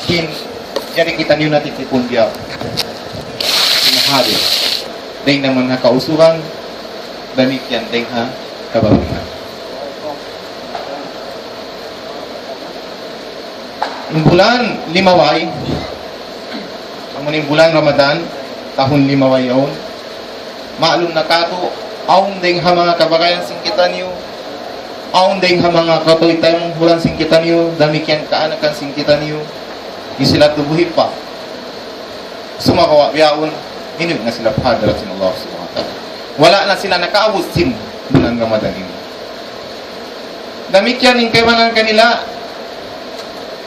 Sin, jadi kita niyo natin tipon diya. Sinahari. Dahil na mga kausuran, damit yan, dahil ha, kabawihan. Yung bulan, limaway. Ang muning bulan Ramadan, tahun limaway yun. Maalum na kato, aung ding ha mga kabagayan singkitan niyo. Aung ding ha mga katoy tayong bulan singkitan niyo. Damikyan kaanakan singkitan niyo. Isilat dubuhi pa. Sumagawa, biyaon. Inuwi na sila pahadarat sin Allah subhanahu wa ta'ala. Wala na sila nakaabot sin bulan Ramadan ini. Damikyan yung kaiwanan kanila,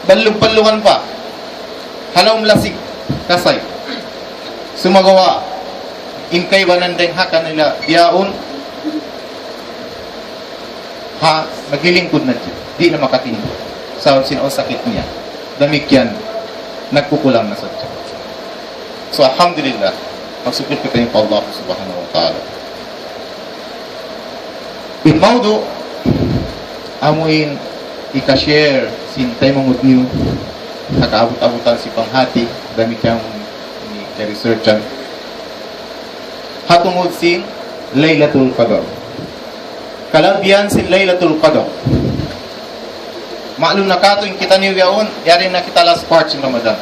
balug-balugan pa. Halawm lasik, kasay. Sumagawa, inkaywanan din ha kanila, biyaon. Ha, naglilingkod na dyan. Di na makatindi. Sa sino sakit niya. Damikyan, nagkukulang na sa dyan. So, alhamdulillah, magsukil kita yung Allah subhanahu wa ta'ala. Pinmaudo, amuin, ika-share, sintay mangod niyo, nakaabot-abutan si panghati, dami kang researchan. Hatungod sin Laylatul Qadr. Kalabian sin Laylatul Qadr. Maalum na kato yung kita niyo yaon, yari na kita last part sin Ramadan.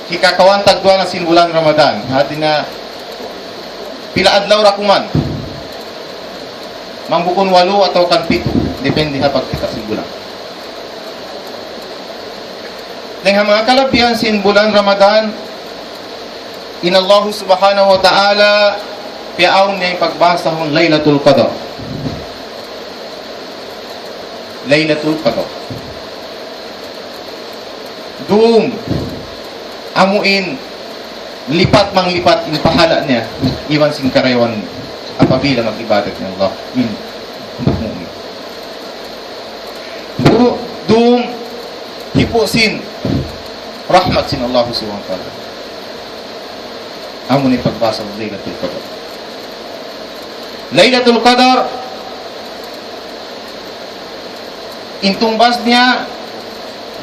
Kikakawan tagdua na sin bulan Ramadan. Hati na pila adlaw ra kuman. Mangbukon 8 atau kan 7. Depende ha pag kita sin bulan. Dengan mga kalabihan sin bulan Ramadan, inallahu subhanahu wa ta'ala piaong niya yung pagbasa hong Laylatul Qadr. Laylatul Qadr. Doon amuin lipat manglipat in pahala niya iwan sing karayawan apabila mag-ibadat ng Allah min mu'min. Buro doon hipusin rahmat sin Allah subhanahu wa ta'ala. Amun ipagbasa ng Laylatul Qadr. Laylatul Qadr intumbas niya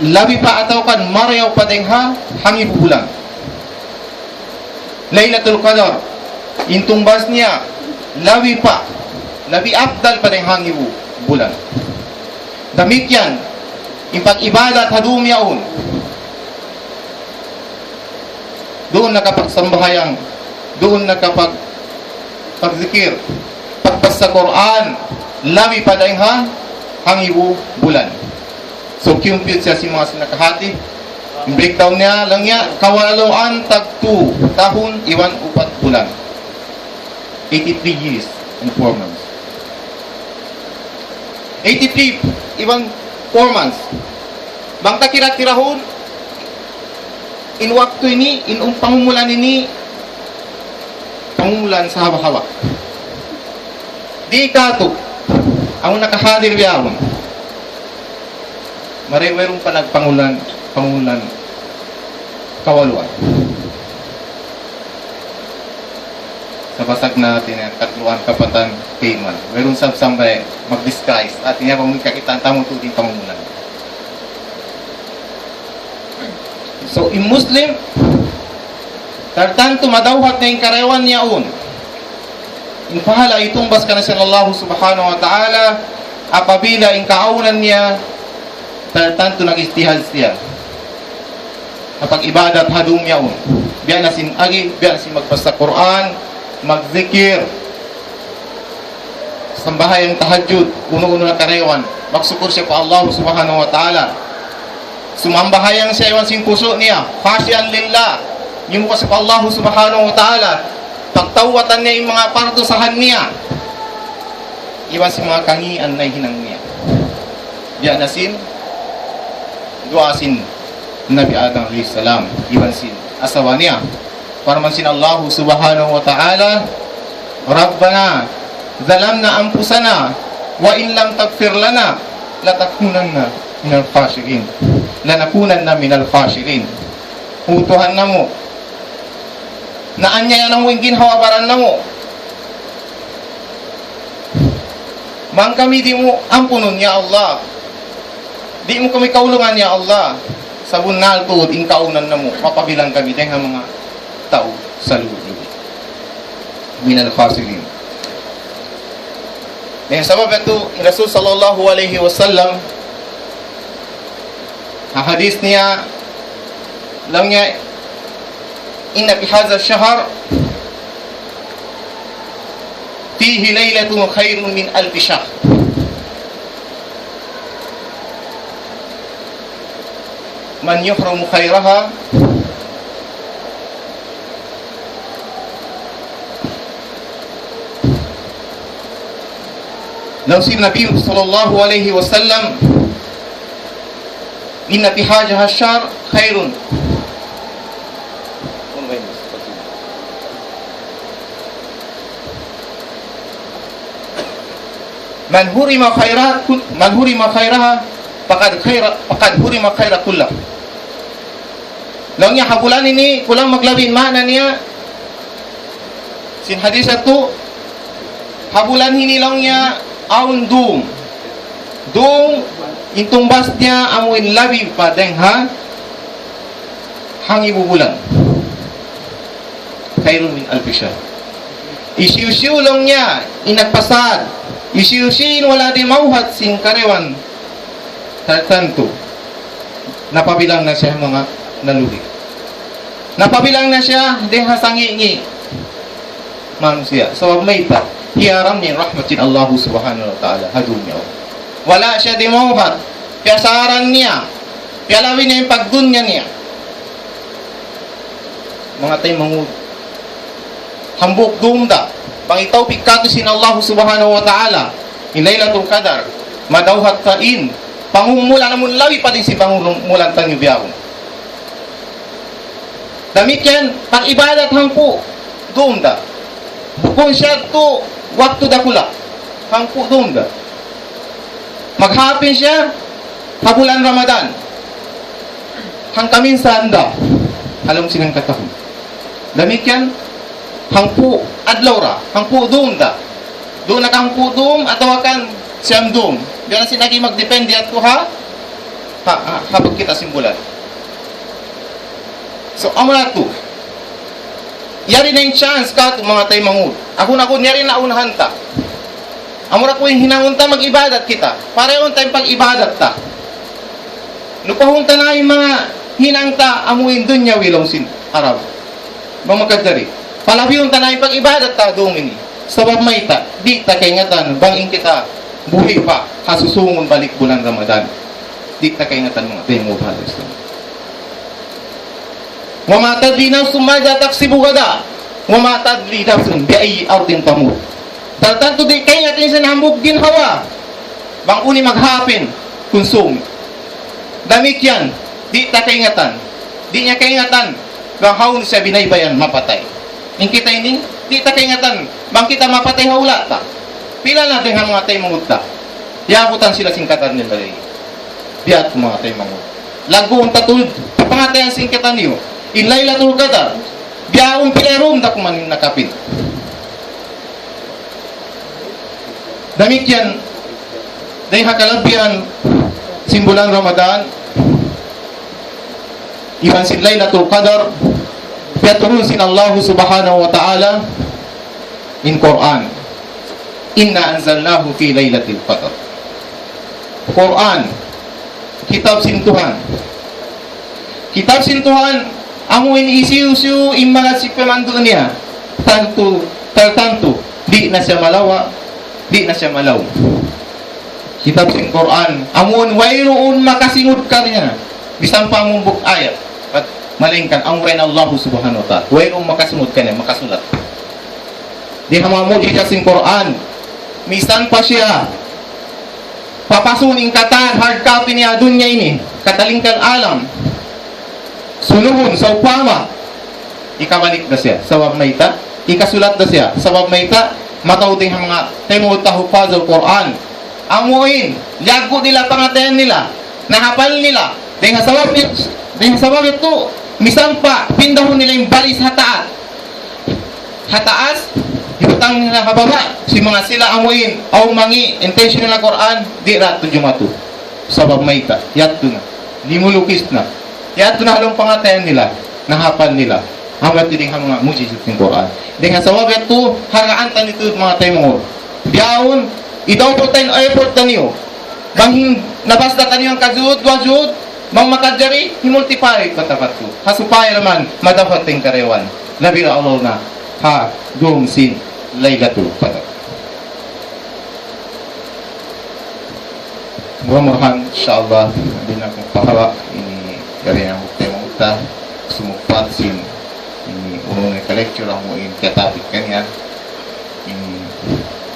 labi pa ataw kan marayaw pa dengha hangi bulan. Laylatul Qadr intumbas niya labi pa labi afdal pa deng hangi bulan. Damikyan impag-ibadat hadum yaon. Doon nakapagsambahayang, doon pagzikir, pagbasa Quran, labi pa deng hangi bulan. So, compute siya si mga sinakahati. Yung breakdown niya lang niya, kawaloan tag-2 tahun, iwan 4 bulan. 83 years and 4 months. 83, iwan 4 months. Bangta kira-kirahon, in waktu ini, in pangumulan ini, pangumulan sa hawa-hawa. Di kato, ang nakahadir biyahon. Merong pa nagpangulan kawaluan. Sa basag natin ang katluan kapatan kayman. Merong sabsambay mag-disguise at niya pa mong kakita ang tamong tuting pamungulan. So, in Muslim, tartan tumadawhat na yung karayawan niya un. In pahala itumbas ka na siya ng Allah subhanahu wa ta'ala apabila in kaunan niya tartanto nag-istihad siya. Kapag ibadat hadum yaon. Biya na sin agi, biya na sin magbasa Quran, magzikir, sambahayang tahajjud, uno-uno na karayawan. Magsukur siya pa Allah subhanahu wa ta'ala. Sumambahayang siya iwan sin puso niya. Khasyan lillah. Yung kasi pa Allah subhanahu wa ta'ala. Pagtawatan niya yung mga pardosahan niya. Iwan sin mga kangian na hinang niya. Biya na sin dua sin Nabi Adam a.s. iwan sin asawa niya para man sin Allah subhanahu wa ta'ala Rabbana zalamna anfusana wa in lam taghfir lana latakunanna minal khasirin lanakunanna minal khasirin. Utuhan na mo naanya yan ang wingin hawabaran na mo mang kami di mo ampunon ya Allah Di mo kami kaulungan ya Allah. Sa bunal tuod, ing kaunan na mo, mapabilang kami dengan mga tao sa lulo. Minal khasirin. Dengan sebab itu, Rasul sallallahu alaihi wasallam, hadis niya, lang niya, inna fi hadha syahr fihi laylatun khairun min alf syahr. Man yuhramu khairaha law si Nabi sallallahu alaihi wasallam inna fi hadha syahr khairun man hurima khairaha faqad hurima khaira kullah. Lang niya habulan ini kulang maglawin mana niya sin hadis itu habulan ini lang niya aun dum intumbas niya amuin labi pa deng hangi bubulan khairun min alf syahr. Isiu-siu lang niya inagpasad isiu-siu wala di mauhat sin karewan tertentu napabilang na siya mga naluhi. Napabilang na siya deha sangi-ngi manusia. So may pa hiyaram ni rahmatin Allah subhanahu wa ta'ala hadunya. Wala siya di mauhat. Piasaran niya. Pialawin niya yung pagdunya niya. Mga tayo mangud. Hambuk dumda. Pangitaw pikato sin Allah subhanahu wa ta'ala. In Laylatul Qadar. Madawhat kain. Pangumula namun lawi pa din si pangumulan tanyo biyawon. Demikian pang-ibadat hangpu dumda. Bukong siya to waktu dakula. Hangpu dumda. Maghapin siya habulan Ramadan. Hangkamin sa anda. Alam silang katahon. Demikian hangpu adlaw ra. Hangpu dumda. Doon nakangpu dum atau akan siyam dum. Biar sinagi magdepende at habag kita simbulan. So, amuna to. Yari na yung chance ka ito mga tayo mangud. Ako yari na unahan ta. Amuna ko yung hinangon ta mag-ibadat kita. Pareon tayong pag-ibadat ta. Nupahong ta na yung mga hinang ta amuin dunya wilong sin Arab. Mga magkadari. Palabiyon ta na yung pag-ibadat ta doon ini. Sabab may ta, di ta kay ngatan, bangin kita, buhi pa, kasusungon balik bulan Ramadan. Di ta kay ngatan mga tayo mong halos. وَمَا تَدْرِي نَفْسٌ مَاذَا تَكْسِبُ غَدًا وَمَا تَدْرِي نَفْسٌ بِأَيِّ أَرْضٍ تَمُوتُ. Tertentu di kay natin sa nahambog din hawa. Bang uni maghapin, konsum. Demikian, di ta kaingatan. Di niya kaingatan. Bang haun siya binaybayan, mapatay. Yung kita ini, di ta kaingatan. Bang kita mapatay haula ta. Pila natin ang mga tayo mangutta. Yakutan sila singkatan nila. Diat mga tayo mangut. Lagoon tatulad. Pangatayan singkatan niyo. In Laylatul Qadar, biyaong pilerum da kumanin nakapit. Demikian, dahil hakalabian, simbulan Ramadan, iban sin Laylatul Qadar, piaturun sin Allah subhanahu wa ta'ala, in Quran, inna anzalnahu fi Laylatul Qadar. Quran, kitab sin Tuhan. Kitab sin Tuhan, amuin isiu-siu imalat si pemandu niya. Tertentu, di na siya malawa, di na siya malaw. Kitab sin Quran, amuin wayroon makasingud ka niya. Bisan pa mumbuk ayat. At malingkan, amurin Allah subhanahu wa ta'ala. Wayroon makasingud ka niya, makasulat. Di hamamud siya sin Quran. Misan pa siya. Papasunin katan, hard copy niya dunya ini. Katalingkan alam. Sunuhun sa upama, ikabalik na siya sa wabmayta, ikasulat na siya sa wabmayta, matauting ang mga temod tahupaz al Quran. Amuin, liago nila pangatayan nila, nahapal nila, dahil sabab ito, misan pa, pindahon nila yung balis hataat. Hataas, ibutang nila kababa, si mga sila amuin, aw mangi, intention nila Quran, di rat to jumatu. sabab maita, yatto na, limulukis na, yatto na halong pangatayan nila, nahapal nila, habat din ang mga mujizat ng Quran. Dengan sabab yatto, hargaan tanito mga tayo mo. Biyaon, itaw po tayo effort na niyo. Bang nabasta tayo ang kazud, wajud, bang makadjari, himultiply katapat ko. Hasupaya naman, madapat ting karewan. Nabira Allah na, ha, gum sin, laylatul qadar. Mudah-mudahan insyaallah din akong pahawa ini dari ang tema sumugpat sin ini unang lecture ang mo in katapit kanyan ini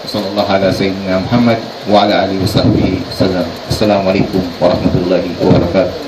sallallahu ala sayyidina Muhammad wa ala alihi wa sahbihi sallam. Assalamualaikum warahmatullahi wabarakatuh.